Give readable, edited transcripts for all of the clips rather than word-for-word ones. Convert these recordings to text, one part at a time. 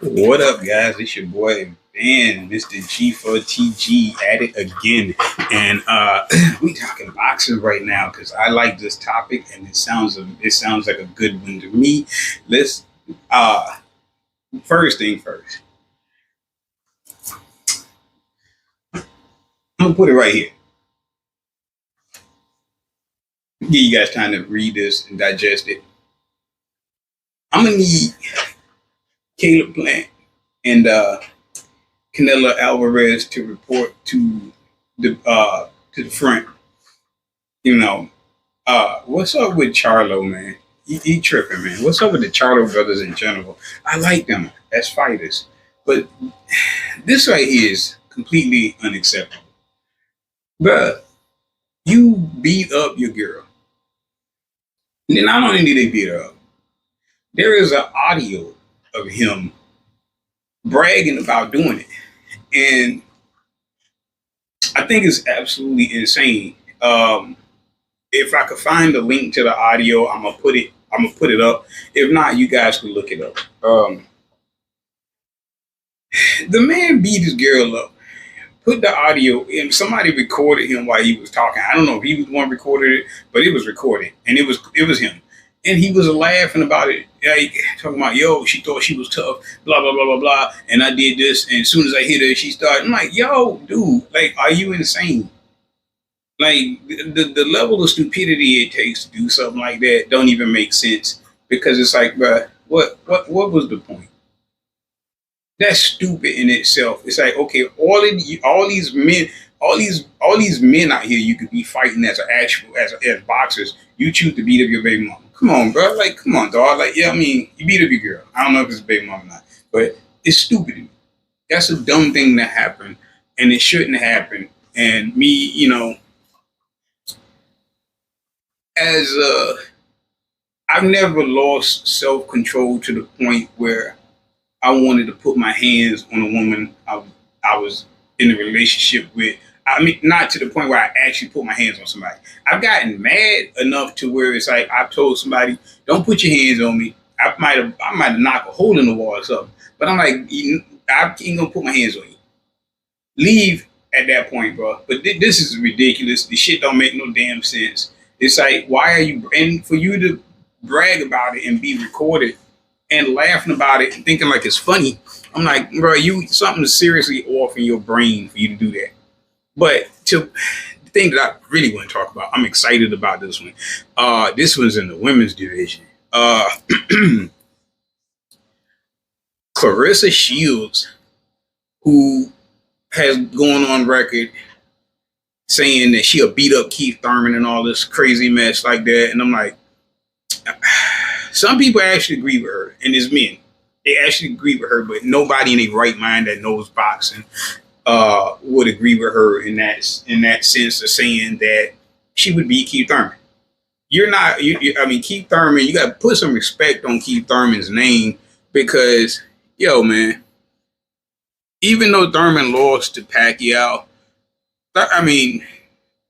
What up, guys? It's your boy Ben, Mr. G for TG, at it again, and we talking boxing right now because I like this topic and it sounds like a good one to me. Let's uh first thing first. I'm gonna put it right here. Give you guys time to read this and digest it. I'm gonna need Caleb Plant and Canelo Alvarez to report to the front. You know, what's up with Charlo, man? He tripping, man. What's up with the Charlo brothers in general? I like them as fighters, but this right here is completely unacceptable, bruh. You beat up your girl, and then not only did they beat her up, there is an audio of him bragging about doing it, and I think it's absolutely insane. If I could find the link to the audio, I'm gonna put it. I'm gonna put it up. If not, you guys can look it up. The man beat his girl up. Put the audio in. Somebody recorded him while he was talking. I don't know if he was the one recorded it, but it was recorded, and it was him, and he was laughing about it, like talking about, yo, she thought she was tough, blah blah blah blah blah, and I did this, and as soon as I hit her, she started. I'm like, yo, dude, like, are you insane? Like the level of stupidity it takes to do something like that don't even make sense because it's like, bruh, what was the point? That's stupid in itself. It's like, okay, all these men, all these men out here, you could be fighting as an actual as boxers. You choose to beat up your baby mama. Come on, bro. Like, come on, dog. Like, yeah, I mean, you beat up your girl. I don't know if it's a baby mama or not, but it's stupid to me. That's a dumb thing that happened, and it shouldn't happen. And me, as I've never lost self control to the point where I wanted to put my hands on a woman I was in a relationship with. I mean, not to the point where I actually put my hands on somebody. I've gotten mad enough to where it's like I've told somebody, "Don't put your hands on me." I might have knocked a hole in the wall or something. But I'm like, I ain't gonna put my hands on you. Leave at that point, bro. But this is ridiculous. The shit don't make no damn sense. It's like, why are you? And for you to brag about it and be recorded and laughing about it and thinking like it's funny. I'm like, bro, you something seriously off in your brain for you to do that. But to the thing that I really want to talk about, I'm excited about this one. This one's in the women's division. Clarissa Shields, who has gone on record saying that she'll beat up Keith Thurman and all this crazy mess like that. And I'm like, some people actually agree with her, and it's men. They actually agree with her, but nobody in their right mind that knows boxing would agree with her in that sense of saying that she would beat Keith Thurman. You're not. I mean, Keith Thurman. You got to put some respect on Keith Thurman's name because, yo, man. Even though Thurman lost to Pacquiao, I mean,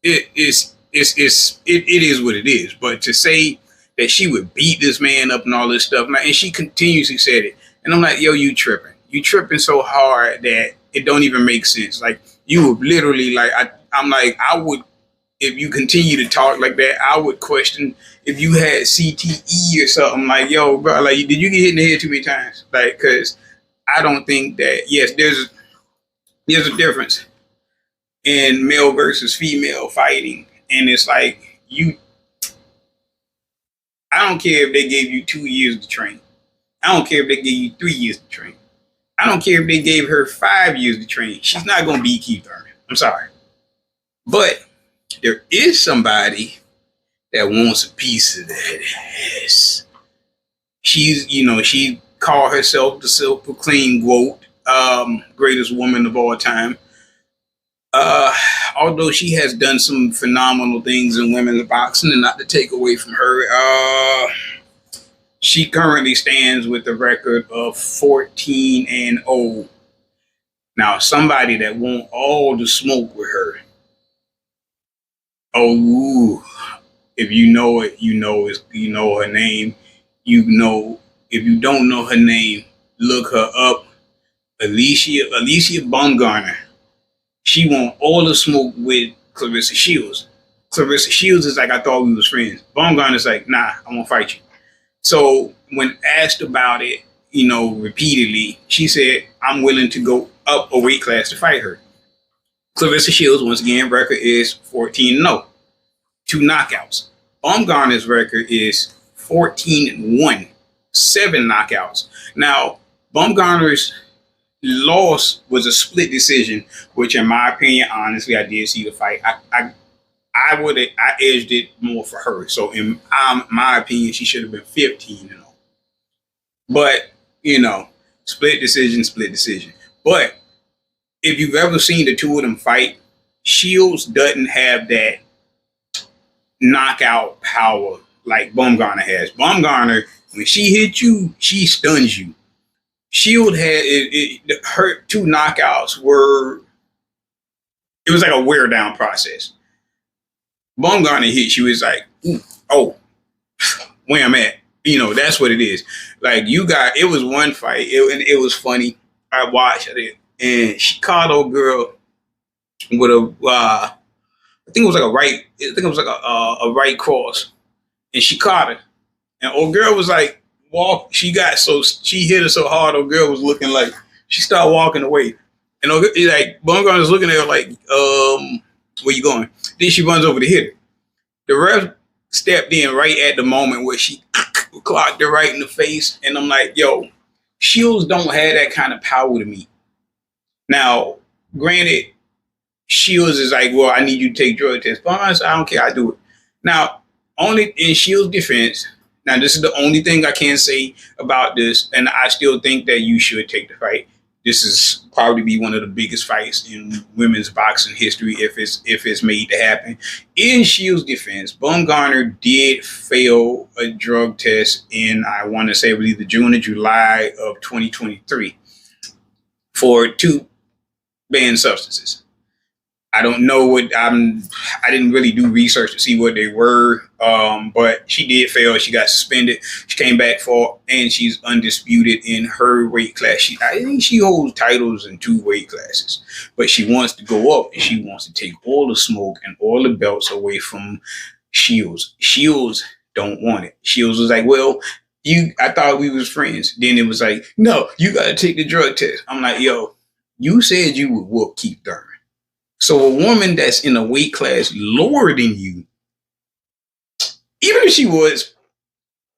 it is what it is. But to say that she would beat this man up and all this stuff, man, and she continuously said it, and I'm like, yo, you tripping so hard that it don't even make sense. Like you would literally like, I'm like, I would, if you continue to talk like that, I would question if you had CTE or something. Like, yo, bro, like, did you get hit in the head too many times? Like, because I don't think that. Yes, there's a difference in male versus female fighting, and it's like you. I don't care if they gave you 2 years to train. I don't care if they gave you 3 years to train. I don't care if they gave her 5 years to train. She's not gonna beat Keith Thurman. I'm sorry, but there is somebody that wants a piece of that ass. She called herself the self-proclaimed GOAT, greatest woman of all time. Uh, Although she has done some phenomenal things in women's boxing, and not to take away from her, she currently stands with a record of 14-0. Now, somebody that want all the smoke with her. Oh, if you know it, you know her name. You know, if you don't know her name, Look her up. Alicia Baumgartner. She want all the smoke with Clarissa Shields. Clarissa Shields is like, I thought we was friends. Baumgartner's like, nah, I won't fight you. So when asked about it, repeatedly, she said, I'm willing to go up a weight class to fight her. Clarissa Shields, once again, record is 14-0, 2 knockouts. Baumgartner's record is 14-1, 7 knockouts. Now, Baumgartner's loss was a split decision, which, in my opinion, honestly, I did see the fight. I edged it more for her. So, in my opinion, she should have been 15-0. But split decision. But if you've ever seen the two of them fight, Shields doesn't have that knockout power like Baumgartner has. Baumgartner, when she hits you, she stuns you. Shield had her 2 knockouts it was like a wear down process. Baumgartner hit you, it's like, oh, where I'm at. That's what it is. Like, it was one fight, and it was funny. I watched it, and she caught old girl with I think it was like a right cross, and she caught her, and old girl was like, she hit her so hard, old girl was looking like, she started walking away, and like, Baumgartner was looking at her like, where you going? Then she runs over to hit her. The ref stepped in right at the moment where she clocked her right in the face, and I'm like, yo, Shields don't have that kind of power to me. Now, granted, Shields is like, well, I need you to take drug tests. But honestly, I don't care, I do it. Now, only in Shields' defense, now this is the only thing I can say about this, and I still think that you should take the fight. This is probably be one of the biggest fights in women's boxing history if it's made to happen. In Shields' defense, Baumgartner did fail a drug test in, I want to say, I believe, the June or July of 2023 for 2 banned substances. I don't know I didn't really do research to see what they were, but she did fail. She got suspended. She came back and she's undisputed in her weight class. I think she holds titles in 2 weight classes, but she wants to go up, and she wants to take all the smoke and all the belts away from Shields. Shields don't want it. Shields was like, well, I thought we was friends. Then it was like, no, you got to take the drug test. I'm like, yo, you said you would whoop Keith Thurman. So a woman that's in a weight class lower than you, even if she was,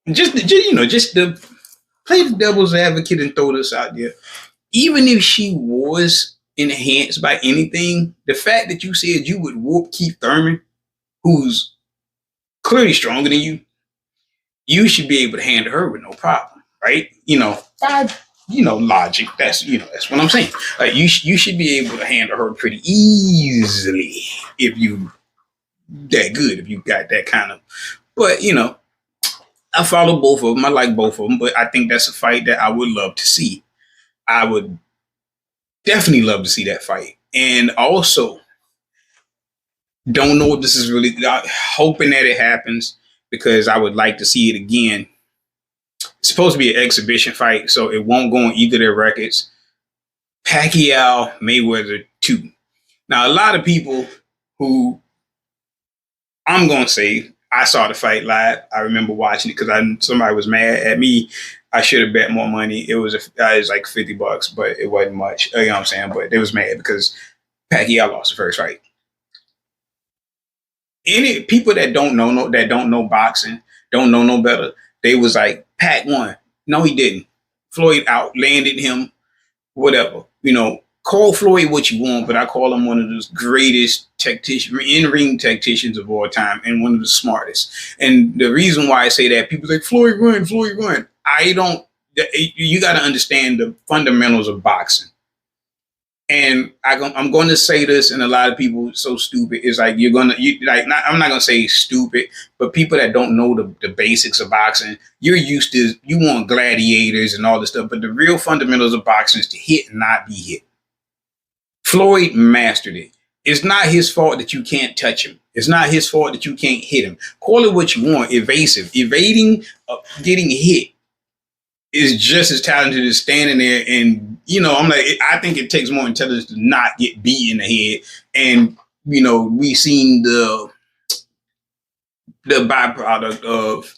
just to play the devil's advocate and throw this out there, even if she was enhanced by anything, the fact that you said you would whoop Keith Thurman, who's clearly stronger than you should be able to handle her with no problem, right? By logic. That's what I'm saying. Like, you should be able to handle her pretty easily if you that good, if you got that kind of. But I follow both of them. I like both of them, but I think that's a fight that I would love to see. I would definitely love to see that fight, and also don't know if this is really hoping that it happens, because I would like to see it again. It's supposed to be an exhibition fight, so it won't go on either of their records. Pacquiao Mayweather 2. Now, a lot of people who, I'm going to say, I saw the fight live. I remember watching it because somebody was mad at me. I should have bet more money. It was like $50, but it wasn't much. You know what I'm saying? But they was mad because Pacquiao lost the first fight. Any people that don't know boxing, don't know no better, they was like, Pac won. No, he didn't. Floyd outlanded him, whatever. Call Floyd what you want, but I call him one of the greatest in-ring tacticians of all time, and one of the smartest. And the reason why I say that, people like, Floyd won. You got to understand the fundamentals of boxing. And I'm going to say this, and a lot of people so stupid. It's like I'm not going to say stupid, but people that don't know the basics of boxing, you're used to, you want gladiators and all this stuff, but the real fundamentals of boxing is to hit and not be hit. Floyd mastered it. It's not his fault that you can't touch him. It's not his fault that you can't hit him. Call it what you want. Evasive, evading, getting hit. is just as talented as standing there. And, I'm like, I think it takes more intelligence to not get beat in the head. And, we seen the byproduct of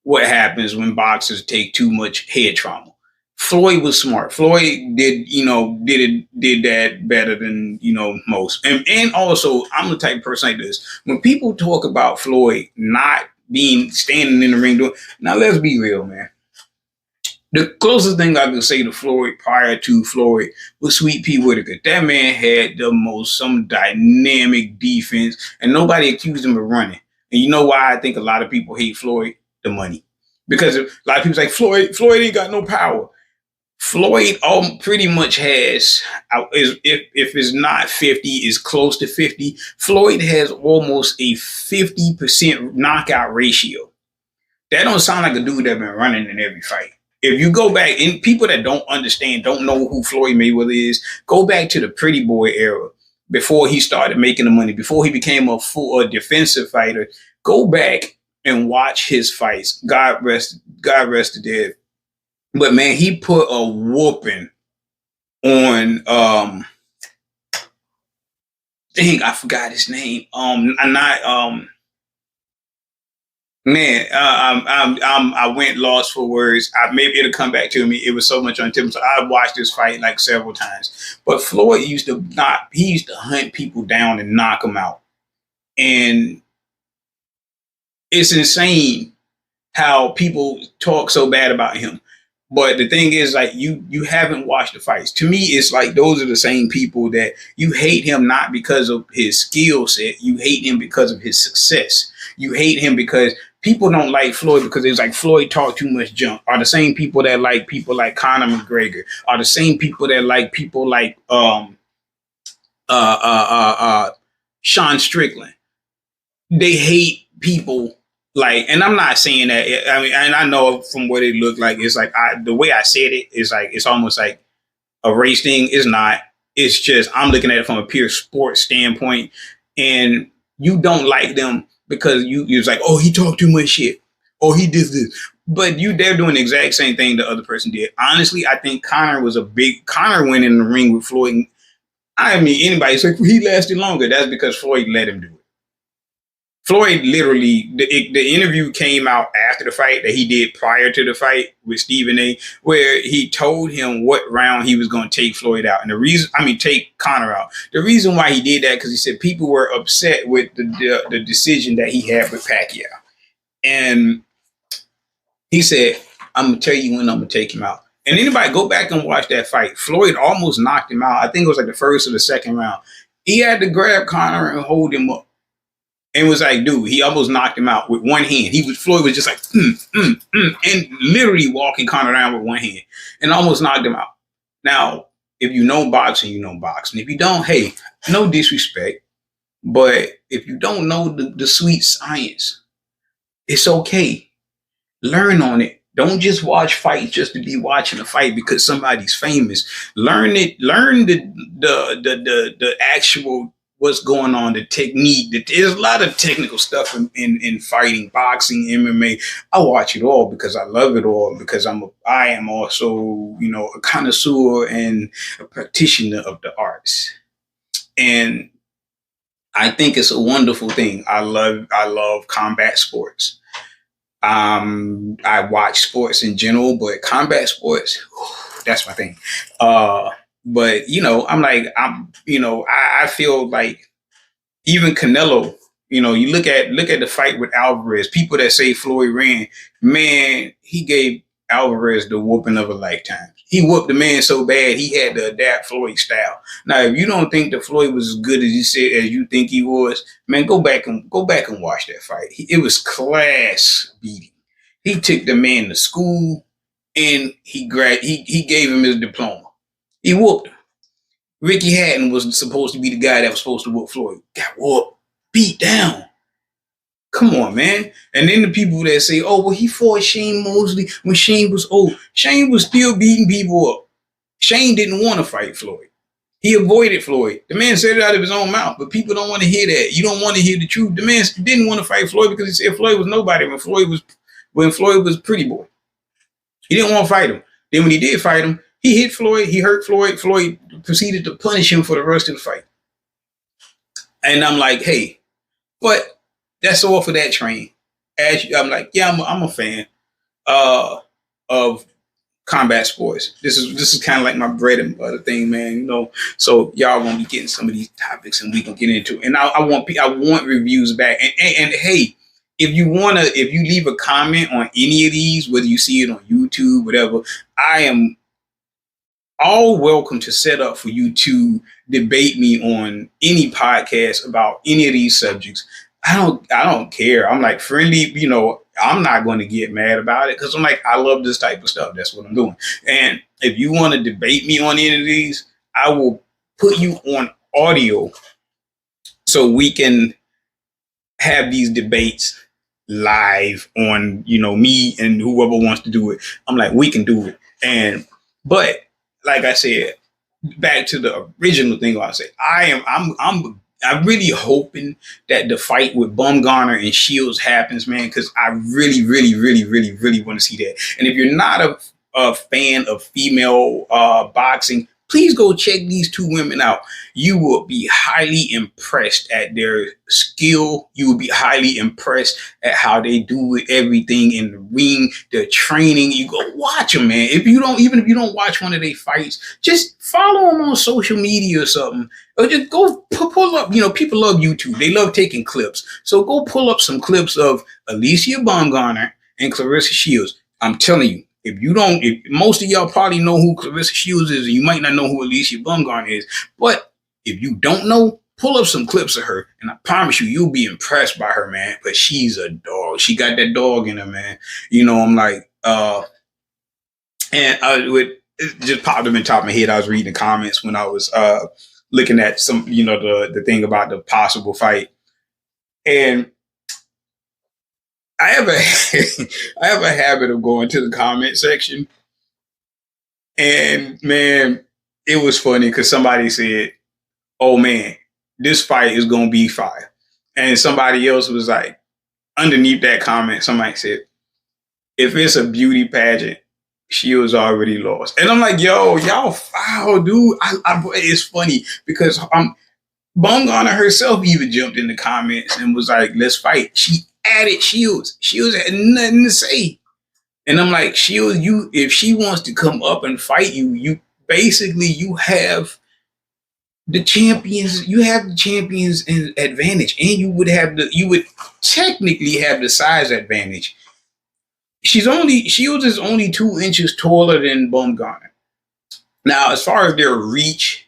what happens when boxers take too much head trauma. Floyd was smart. Floyd did that better than, most. And also, I'm the type of person like this. When people talk about Floyd not being standing in the ring doing, now let's be real, man. The closest thing I could say to Floyd prior to Floyd was Sweet Pea Whitaker. That man had some dynamic defense, and nobody accused him of running. And you know why I think a lot of people hate Floyd? The money. Because a lot of people say Floyd ain't got no power. Floyd pretty much has, if it's not 50, is close to 50. Floyd has almost a 50% knockout ratio. That don't sound like a dude that been running in every fight. If you go back, and people that don't know who Floyd Mayweather is, go back to the Pretty Boy era before he started making the money, before he became a full defensive fighter. Go back and watch his fights. God rest the dead. But man, he put a whooping on dang, I forgot his name. I went lost for words. Maybe it'll come back to me. It was so much on tip. So I watched this fight like several times. But Floyd used to hunt people down and knock them out. And it's insane how people talk so bad about him. But the thing is, like, you haven't watched the fights. To me, it's like those are the same people that you hate him not because of his skill set. You hate him because of his success. You hate him because people don't like Floyd because it's like Floyd talked too much junk. Are the same people that like people like Conor McGregor. Are the same people that like people like Sean Strickland. They hate people. Like, and I'm not saying that. I mean, and I know from what it looked like, it's like the way I said it is like it's almost like a race thing. It's not. It's just I'm looking at it from a pure sports standpoint, and you don't like them because you're like, oh, he talked too much shit, oh, he did this, but they're doing the exact same thing the other person did. Honestly, I think Conor went in the ring with Floyd. I mean, anybody's like he lasted longer. That's because Floyd let him do it. Floyd literally, the interview came out after the fight that he did prior to the fight with Stephen A, where he told him what round he was going to take Floyd out. And take Conor out. The reason why he did that, because he said people were upset with the decision that he had with Pacquiao. And he said, I'm going to tell you when I'm going to take him out. And anybody go back and watch that fight. Floyd almost knocked him out. I think it was like the first or the second round. He had to grab Conor and hold him up. And was like, dude, he almost knocked him out with one hand. Floyd was just like, and literally walking Conor down with one hand and almost knocked him out. Now, if you know boxing, you know boxing. If you don't, hey, no disrespect. But if you don't know the sweet science, it's okay. Learn on it. Don't just watch fights just to be watching a fight because somebody's famous. Learn it. Learn the actual what's going on, the technique. There's a lot of technical stuff in fighting, boxing, MMA. I watch it all because I love it all, because I am also, a connoisseur and a practitioner of the arts. And I think it's a wonderful thing. I love combat sports. I watch sports in general, but combat sports, that's my thing. But I feel like even Canelo, you look at the fight with Alvarez. People that say Floyd ran, man, he gave Alvarez the whooping of a lifetime. He whooped the man so bad he had to adapt Floyd's style. Now, if you don't think that Floyd was as good as you think he was, man, go back and watch that fight. It was class beating. He took the man to school and he gave him his diploma. He whooped him. Ricky Hatton was supposed to be the guy that was supposed to whoop Floyd. Got whooped, beat down. Come on, man. And then the people that say, oh, well, he fought Shane Mosley when Shane was old. Shane was still beating people up. Shane didn't want to fight Floyd. He avoided Floyd. The man said it out of his own mouth, but people don't want to hear that. You don't want to hear the truth. The man didn't want to fight Floyd because he said Floyd was nobody when Floyd was Pretty Boy. He didn't want to fight him. Then when he did fight him, he hit Floyd. He hurt Floyd. Floyd proceeded to punish him for the rest of the fight. And I'm like, hey, but that's all for that train. I'm like, yeah, I'm a fan of combat sports. This is kind of like my bread and butter thing, man. So y'all gonna be getting some of these topics, and we can get into it. And I want reviews back. And hey, if you leave a comment on any of these, whether you see it on YouTube, whatever, I am all welcome to set up for you to debate me on any podcast about any of these subjects. I don't care. I'm like friendly, I'm not going to get mad about it because I'm like, I love this type of stuff. That's what I'm doing. And if you want to debate me on any of these, I will put you on audio so we can have these debates live on, me and whoever wants to do it. I'm like, we can do it. But like I said, back to the original thing I say, I'm really hoping that the fight with Bumbgarner and Shields happens, man, because I really, really, really, really, really want to see that. And if you're not a fan of female boxing, please go check these two women out. You will be highly impressed at their skill. You will be highly impressed at how they do everything in the ring, their training. You go watch them, man. Even if you don't watch one of their fights, just follow them on social media or something. Or just go pull up. People love YouTube. They love taking clips. So go pull up some clips of Alicia Bumbgarner and Clarissa Shields. I'm telling you, if most of y'all probably know who Clarissa Shields is, and you might not know who Alicia Bumbgarner is, but if you don't know, pull up some clips of her, and I promise you'll be impressed by her, man. But she's a dog. She got that dog in her, man. I'm like, it just popped up in the top of my head. I was reading the comments when I was looking at some, the thing about the possible fight, and I have a habit of going to the comment section, and man, it was funny because somebody said, "Oh man, this fight is gonna be fire," and somebody else was like, underneath that comment, somebody said, "If it's a beauty pageant, she was already lost." And I'm like, "Yo, y'all foul, dude." It's funny because Bumbgarner herself even jumped in the comments and was like, "Let's fight." She added Shields. Shields had nothing to say. And I'm like, Shields, if she wants to come up and fight you, you have the champions, advantage, and you would technically have the size advantage. Shields is only 2 inches taller than Bumbgarner. Now, as far as their reach,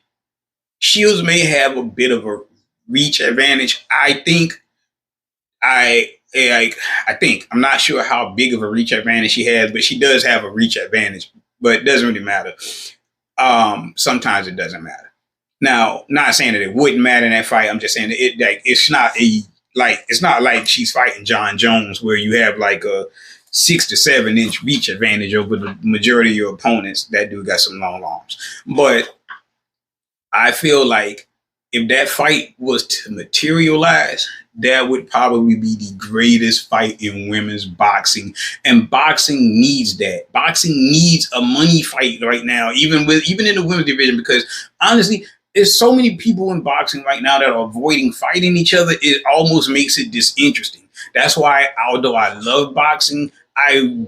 Shields may have a bit of a reach advantage. I'm not sure how big of a reach advantage she has, but she does have a reach advantage. But it doesn't really matter. Sometimes it doesn't matter. Now, not saying that it wouldn't matter in that fight. I'm just saying that it's not like she's fighting John Jones where you have like a 6 to 7 inch reach advantage over the majority of your opponents. That dude got some long arms. But I feel like if that fight was to materialize, that would probably be the greatest fight in women's boxing. And boxing needs that. Boxing needs a money fight right now, even in the women's division, because honestly, there's so many people in boxing right now that are avoiding fighting each other. It almost makes it disinteresting. That's why, although I love boxing, I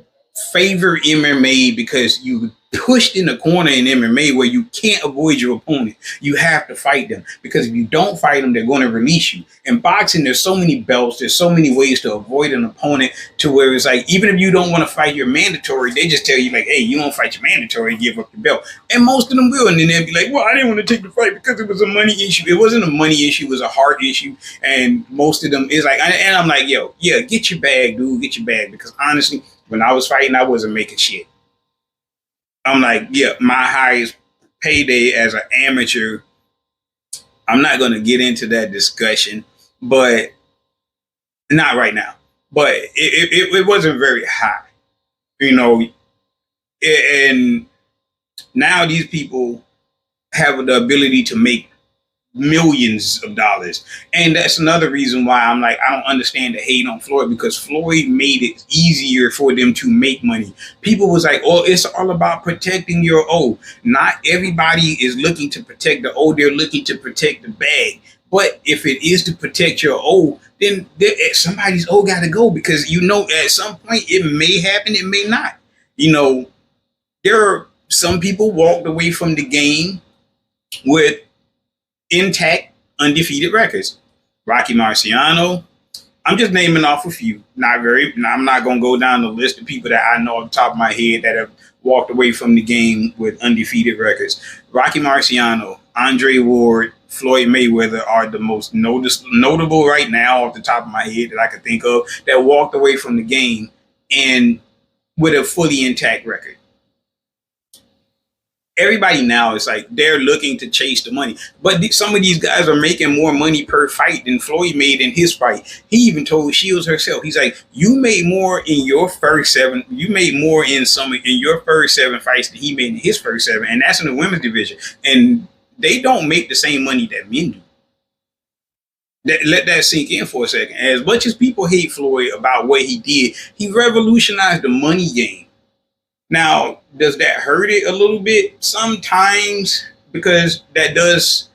favor MMA because you pushed in the corner in MMA where you can't avoid your opponent. You have to fight them because if you don't fight them, they're going to release you. In boxing, there's so many belts, there's so many ways to avoid an opponent to where it's like, even if you don't want to fight your mandatory, they just tell you like, hey, you don't fight your mandatory, give up the belt. And most of them will. And then they'll be like, well, I didn't want to take the fight because it was a money issue. It wasn't a money issue, it was a heart issue. And most of them is like, and I'm like, yo, yeah, get your bag, dude, get your bag. Because honestly, when I was fighting, I wasn't making shit. I'm like, yeah, my highest payday as an amateur, I'm not going to get into that discussion, but not right now. But it wasn't very high, and now these people have the ability to make millions of dollars. And that's another reason why I'm like, I don't understand the hate on Floyd, because Floyd made it easier for them to make money. People was like, oh, it's all about protecting your O. Not everybody is looking to protect the O, they're looking to protect the bag. But if it is to protect your O, then somebody's O got to go, because at some point it may happen, it may not. There are some people walked away from the game with intact, undefeated records. Rocky Marciano. I'm just naming off a few. I'm not going to go down the list of people that I know off the top of my head that have walked away from the game with undefeated records. Rocky Marciano, Andre Ward, Floyd Mayweather are the most notable right now off the top of my head that I could think of that walked away from the game and with a fully intact record. Everybody now is like they're looking to chase the money, but some of these guys are making more money per fight than Floyd made in his fight. He even told Shields herself, he's like, you made more in your first seven. You made more in your first 7 fights than he made in his first 7, and that's in the women's division. And they don't make the same money that men do. Let that sink in for a second. As much as people hate Floyd about what he did, he revolutionized the money game. Now, does that hurt it a little bit? Sometimes, because that does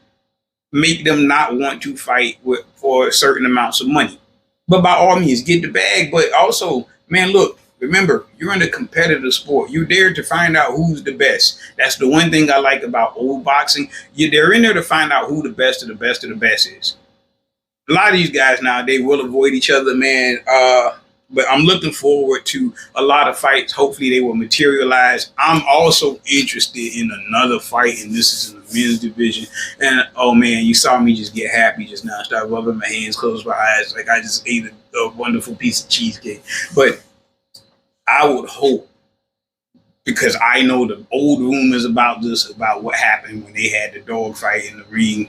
make them not want to fight for certain amounts of money. But by all means, get the bag. But also, man, look, remember, you're in a competitive sport. You're there to find out who's the best. That's the one thing I like about old boxing. They're in there to find out who the best of the best of the best is. A lot of these guys now, they will avoid each other, man. But I'm looking forward to a lot of fights. Hopefully they will materialize. I'm also interested in another fight, and this is in the men's division. And, oh, man, you saw me just get happy just now. Start rubbing my hands, close my eyes, like I just ate a wonderful piece of cheesecake. But I would hope, because I know the old rumors about what happened when they had the dog fight in the ring.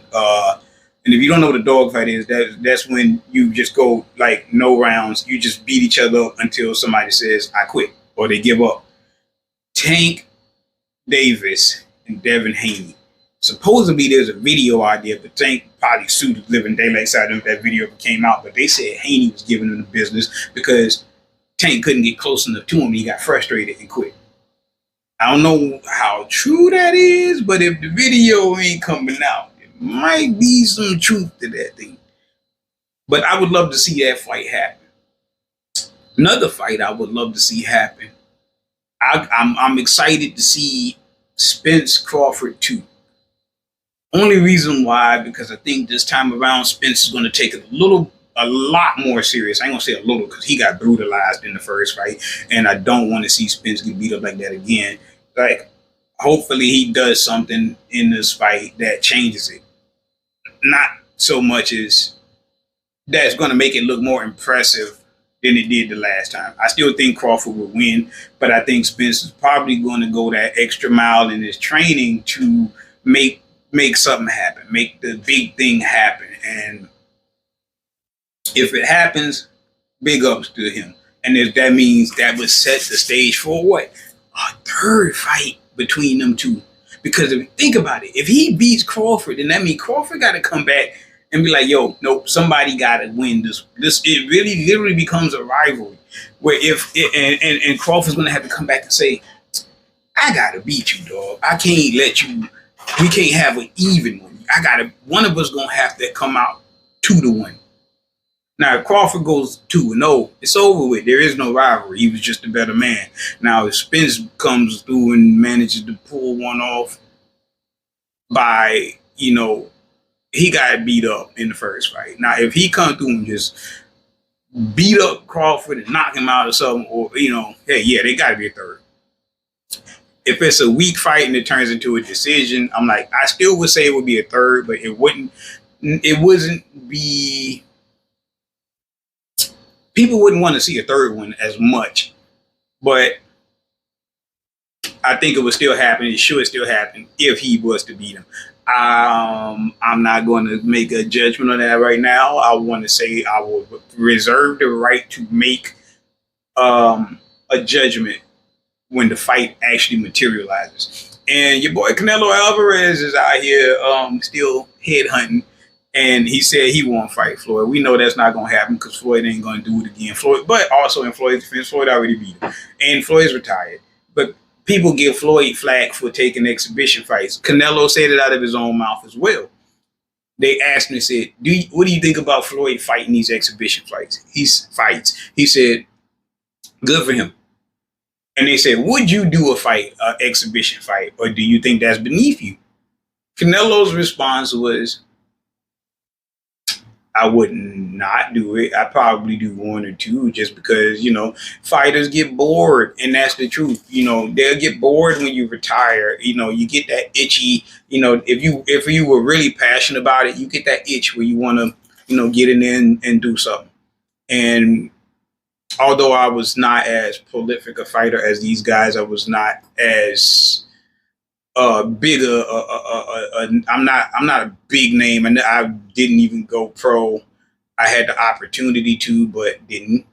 And if you don't know what a dog fight is, that's when you just go like no rounds. You just beat each other up until somebody says, I quit, or they give up. Tank Davis and Devin Haney. Supposedly there's a video out there, but Tank probably sued the living daylights out of him if that video came out. But they said Haney was giving him the business because Tank couldn't get close enough to him. He got frustrated and quit. I don't know how true that is, but if the video ain't coming out, might be some truth to that thing. But I would love to see that fight happen. Another fight I would love to see happen. I'm excited to see Spence Crawford 2. Only reason why, because I think this time around Spence is going to take it a lot more serious. I ain't going to say a little, because he got brutalized in the first fight, and I don't want to see Spence get beat up like that again. Like, hopefully he does something in this fight that changes it. Not so much as that's going to make it look more impressive than it did the last time. I still think Crawford would win, but I think Spence is probably going to go that extra mile in his training to make something happen, make the big thing happen. And if it happens, big ups to him. And if that means that would set the stage for what? A third fight between them two. Because if you think about it, if he beats Crawford, then that means Crawford got to come back and be like, yo, nope, somebody got to win this. It really literally becomes a rivalry where and Crawford's going to have to come back and say, I got to beat you, dog. I can't let you, we can't have an even one. One of us going to have to come out 2-1. Now, if Crawford goes 2-0, it's over with. There is no rivalry. He was just a better man. Now, if Spence comes through and manages to pull one off by, he got beat up in the first fight. Now, if he comes through and just beat up Crawford and knock him out or something, or, hey, yeah, they got to be a third. If it's a weak fight and it turns into a decision, I'm like, I still would say it would be a third, but it wouldn't be... People wouldn't want to see a third one as much, but I think it would still happen. It should still happen if he was to beat him. I'm not going to make a judgment on that right now. I want to say I will reserve the right to make a judgment when the fight actually materializes. And your boy Canelo Alvarez is out here still headhunting. And he said he won't fight Floyd. We know that's not going to happen because Floyd ain't going to do it again. Floyd, but also in Floyd's defense, Floyd already beat him. And Floyd's retired. But people give Floyd flack for taking exhibition fights. Canelo said it out of his own mouth as well. They asked him, said, what do you think about Floyd fighting these exhibition fights? He said, good for him. And they said, would you do an exhibition fight, or do you think that's beneath you? Canelo's response was, I would not do it. I probably do one or two just because, fighters get bored, and that's the truth. They'll get bored when you retire. You get that itchy, if you were really passionate about it, you get that itch where you want to, get in there and do something. And although I was not as prolific a fighter as these guys, I was not as big I'm not a big name, and I didn't even go pro. I had the opportunity to, but didn't.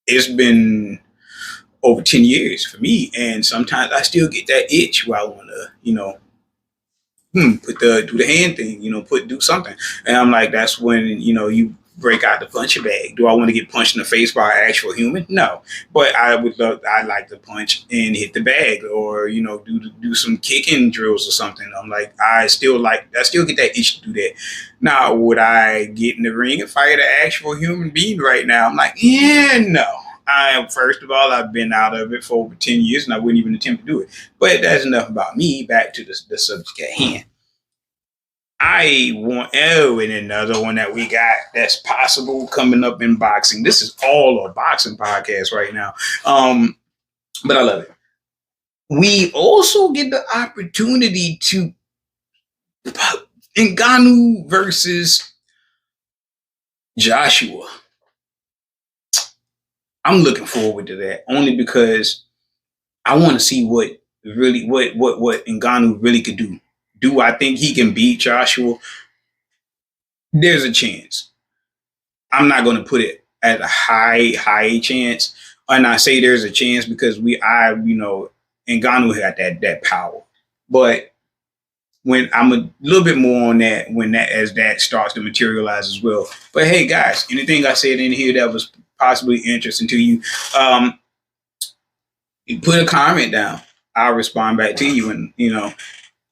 It's been over 10 years for me, and sometimes I still get that itch where I want to, do the hand thing, do something. And I'm like, that's when, you break out the punching bag. Do I want to get punched in the face by an actual human? No. But I'd like to punch and hit the bag, or, do some kicking drills or something. I'm like, I still get that itch to do that. Now, would I get in the ring and fight an actual human being right now? I'm like, yeah, no. First of all, I've been out of it for over 10 years, and I wouldn't even attempt to do it. But that's enough about me. Back to the subject at hand. And another one that we got that's possible coming up in boxing. This is all a boxing podcast right now. But I love it. We also get the opportunity to Ngannou versus Joshua. I'm looking forward to that only because I want to see what Ngannou really could do. Do I think he can beat Joshua? There's a chance. I'm not going to put it at a high chance. And I say there's a chance because Ngannou had that power. But when I'm a little bit more on that as that starts to materialize as well. But hey, guys, anything I said in here that was possibly interesting to you, you put a comment down. I'll respond back to you, and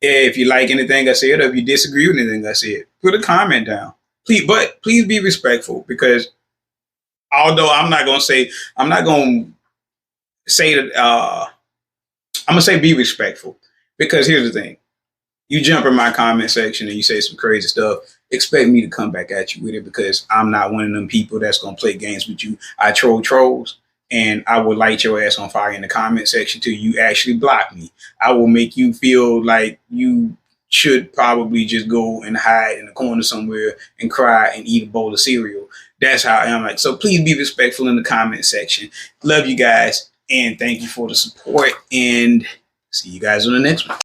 if you like anything I said, or if you disagree with anything I said, put a comment down. Please be respectful, because although I'm going to say that, I'm going to say be respectful, because here's the thing. You jump in my comment section and you say some crazy stuff, expect me to come back at you with it, because I'm not one of them people that's going to play games with you. I troll trolls, and I will light your ass on fire in the comment section till you actually block me. I will make you feel like you should probably just go and hide in a corner somewhere and cry and eat a bowl of cereal. That's how I am. Like, so please be respectful in the comment section. Love you guys, and thank you for the support, and see you guys on the next one.